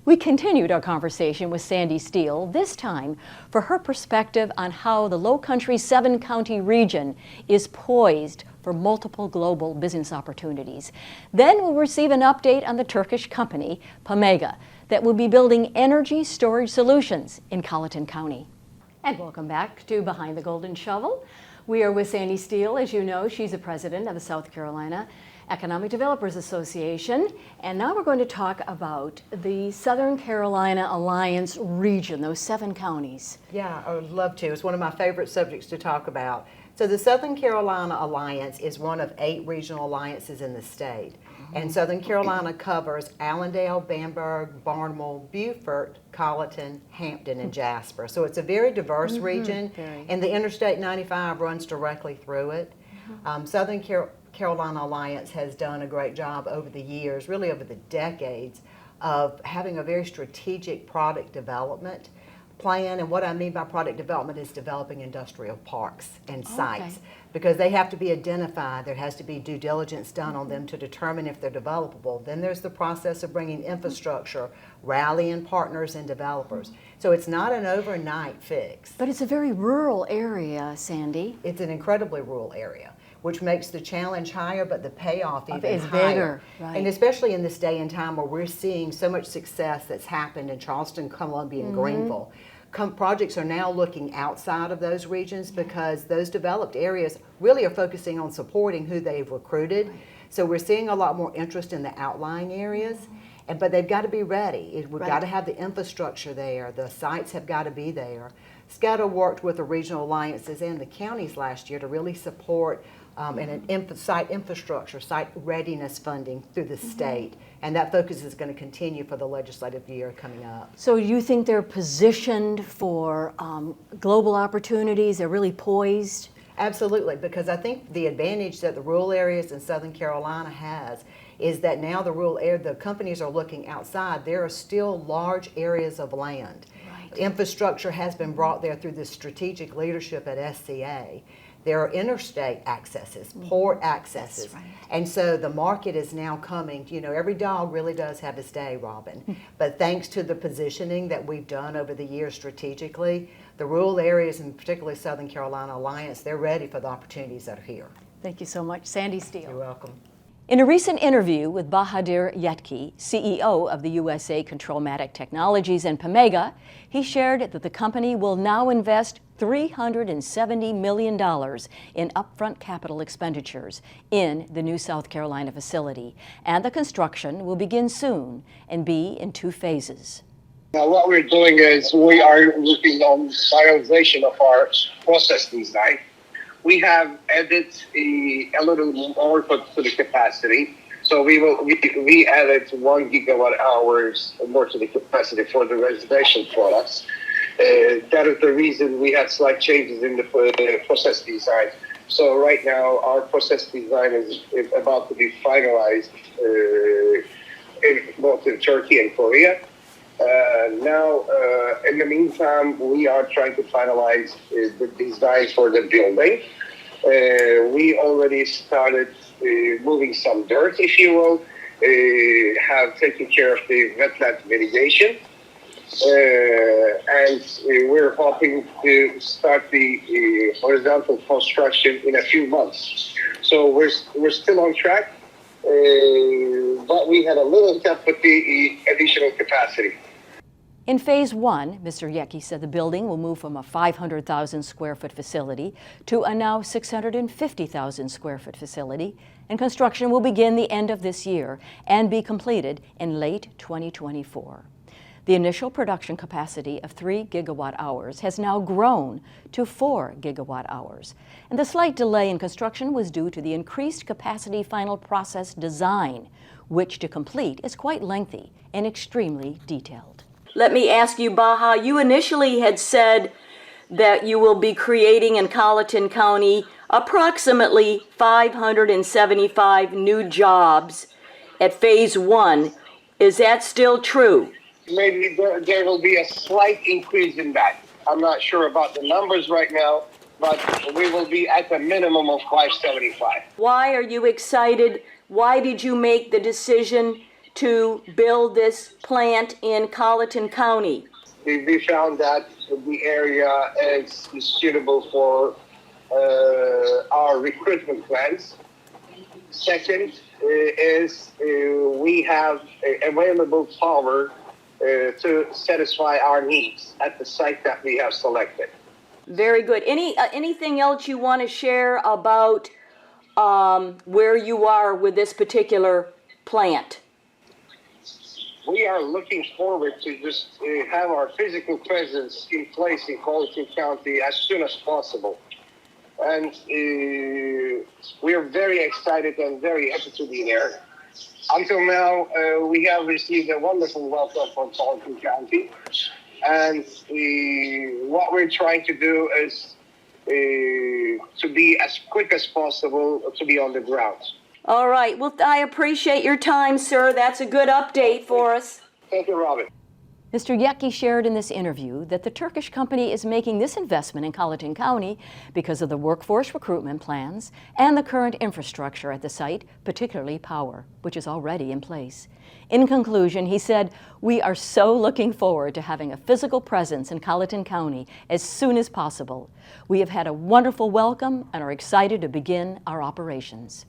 We continued our conversation with Sandy Steele, this time for her perspective on how the Lowcountry 7-county region is poised for multiple global business opportunities. Then we'll receive an update on the Turkish company, Pomega, that will be building energy storage solutions in Colleton County. And welcome back to Behind the Golden Shovel. We are with Sandy Steele. As you know, she's the president of the South Carolina Economic Developers Association, and now we're going to talk about the Southern Carolina Alliance region, those 7 counties. Yeah, I would love to. It's one of my favorite subjects to talk about. So the Southern Carolina Alliance is one of 8 regional alliances in the state. And Southern Carolina covers Allendale, Bamberg, Barnwell, Beaufort, Colleton, Hampton, and Jasper. So it's a very diverse region, and the Interstate 95 runs directly through it. Southern Carolina Alliance has done a great job over the years, really over the decades, of having a very strategic product development plan. And what I mean by product development is developing industrial parks and sites, because they have to be identified. There has to be due diligence done on them to determine if they're developable. Then there's the process of bringing infrastructure, rallying partners and developers. So it's not an overnight fix. But it's a very rural area, Sandy. It's an incredibly rural area, which makes the challenge higher, but the payoff even is higher. Bigger, right. And especially in this day and time where we're seeing so much success that's happened in Charleston, Columbia, and Greenville. Projects are now looking outside of those regions because those developed areas really are focusing on supporting who they've recruited. So we're seeing a lot more interest in the outlying areas, but they've got to be ready. We've got to have the infrastructure there. The sites have got to be there. SCADA worked with the regional alliances and the counties last year to really support site infrastructure, site readiness funding through the state. And that focus is going to continue for the legislative year coming up. So you think they're positioned for global opportunities? They're really poised? Absolutely, because I think the advantage that the rural areas in Southern Carolina has is that now the companies are looking outside. There are still large areas of land. Right. Infrastructure has been brought there through the strategic leadership at SCA. There are interstate accesses, port accesses. Right. And so the market is now coming. You know, every dog really does have his day, Robyn. But thanks to the positioning that we've done over the years strategically, the rural areas, and particularly Southern Carolina Alliance, they're ready for the opportunities that are here. Thank you so much. Sandy Steele. You're welcome. In a recent interview with Bahadir Yetki, CEO of the USA Kontrolmatic Technologies and Pomega, he shared that the company will now invest $370 million in upfront capital expenditures in the new South Carolina facility, and the construction will begin soon and be in 2 phases. Now what we're doing is we are working on finalization of our process design. We have added a little more to the capacity. So we added 1 gigawatt hours more to the capacity for the residential products. That is the reason we had slight changes in the process design. So right now our process design is about to be finalized both in Turkey and Korea. In the meantime, we are trying to finalize the design for the building. We already started moving some dirt, if you will, have taken care of the wetland mitigation. And we're hoping to start the horizontal construction in a few months. So we're still on track, but we had a little gap with the additional capacity. In phase 1, Mr. Yetki said the building will move from a 500,000 square foot facility to a now 650,000 square foot facility, and construction will begin the end of this year and be completed in late 2024. The initial production capacity of 3 gigawatt hours has now grown to 4 gigawatt hours, and the slight delay in construction was due to the increased capacity final process design, which to complete is quite lengthy and extremely detailed. Let me ask you, Baha, you initially had said that you will be creating in Colleton County approximately 575 new jobs at phase 1. Is that still true? Maybe there will be a slight increase in that. I'm not sure about the numbers right now, but we will be at a minimum of 575. Why are you excited? Why did you make the decision to build this plant in Colleton County? We found that the area is suitable for our recruitment plans. Second is we have available power to satisfy our needs at the site that we have selected. Very good. Anything else you want to share about where you are with this particular plant? We are looking forward to just have our physical presence in place in Colleton County as soon as possible. And we are very excited and very happy to be there. Until now, we have received a wonderful welcome from Colleton County. And what we're trying to do is to be as quick as possible to be on the ground. All right. Well, I appreciate your time, sir. That's a good update for us. Thank you, Robyn. Mr. Yetki shared in this interview that the Turkish company is making this investment in Colleton County because of the workforce recruitment plans and the current infrastructure at the site, particularly power, which is already in place. In conclusion, he said, "We are so looking forward to having a physical presence in Colleton County as soon as possible. We have had a wonderful welcome and are excited to begin our operations."